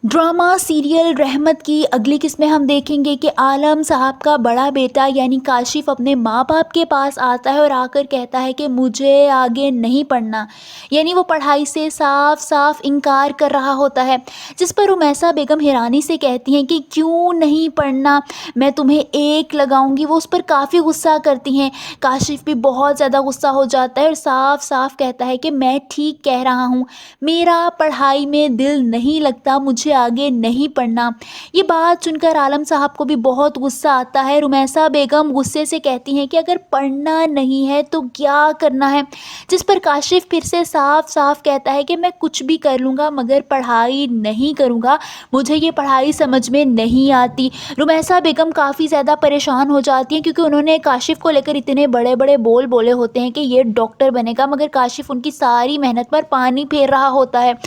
Drama serial रहमत की अगली किस्त में हम देखेंगे कि आलम साहब का बड़ा बेटा यानी काशिफ अपने माँ बाप के पास आता है और आकर कहता है कि मुझे आगे नहीं पढ़ना। यानी वो पढ़ाई से साफ साफ इनकार कर रहा होता है, जिस पर रुमैसा बेगम हैरानी से कहती हैं कि क्यों नहीं पढ़ना, मैं तुम्हें एक लगाऊंगी। वो उस पर काफ़ी गुस्सा करती हैं। काशिफ भी बहुत ज़्यादा गुस्सा हो जाता है और साफ साफ कहता है कि मैं ठीक कह रहा हूँ, मेरा पढ़ाई में दिल नहीं लगता, मुझे आगे नहीं पढ़ना। ये बात सुनकर आलम साहब को भी बहुत गुस्सा आता है। रुमैसा बेगम गुस्से से कहती हैं कि अगर पढ़ना नहीं है तो क्या करना है, जिस पर काशिफ फिर से साफ साफ कहता है कि मैं कुछ भी कर लूँगा मगर पढ़ाई नहीं करूँगा, मुझे ये पढ़ाई समझ में नहीं आती। रुमैसा बेगम काफ़ी ज़्यादा परेशान हो जाती हैं क्योंकि उन्होंने काशिफ को लेकर इतने बड़े बड़े बोल बोले होते हैं कि ये डॉक्टर बनेगा, मगर काशिफ उनकी सारी मेहनत पर पानी फेर रहा होता है।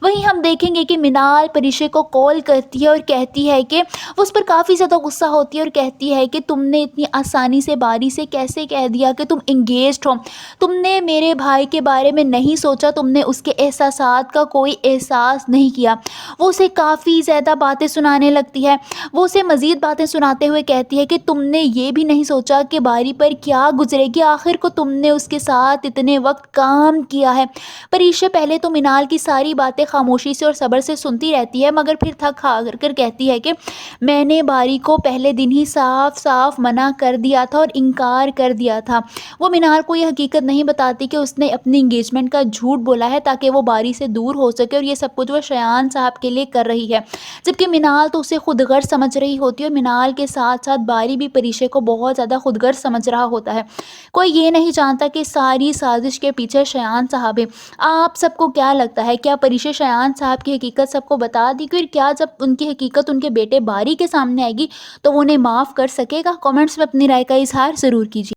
वहीं हम देखेंगे कि मिनाल परिशे को कॉल करती है और कहती है कि वो उस पर काफ़ी ज़्यादा गुस्सा होती है और कहती है कि तुमने इतनी आसानी से बारी से कैसे कह दिया कि तुम इंगेज्ड हो, तुमने मेरे भाई के बारे में नहीं सोचा, तुमने उसके एहसासात का कोई एहसास नहीं किया। वो उसे काफ़ी ज़्यादा बातें सुनाने लगती है। वो उसे मज़ीद बातें सुनाते हुए कहती है कि तुमने ये भी नहीं सोचा कि बारी पर क्या गुजरेगी, आखिर को तुमने उसके साथ इतने वक्त काम किया है। परिशे पहले तो मिनाल की सारी बातें खामोशी से और सब्र से सुनती रहती है, मगर फिर थक हार कर कहती है कि मैंने बारी को पहले दिन ही साफ साफ मना कर दिया था और इनकार कर दिया था। वो मिनाल को ये हकीकत नहीं बताती कि उसने अपनी इंगेजमेंट का झूठ बोला है ताकि वो बारी से दूर हो सके, और ये सब कुछ वो शयान साहब के लिए कर रही है, जबकि मिनाल तो उसे खुदगर्ज समझ रही होती है और मिनाल के साथ साथ बारी भी परिशे को बहुत ज़्यादा खुदगर्ज समझ रहा होता है। कोई ये नहीं जानता कि सारी साजिश के पीछे शयान साहब है। आप सबको क्या लगता है, क्या परिशे शयान साहब की हकीकत सबको बता दी, फिर क्या जब उनकी हकीकत उनके बेटे बारी के सामने आएगी तो वो उन्हें माफ़ कर सकेगा? कमेंट्स में अपनी राय का इजहार ज़रूर कीजिए।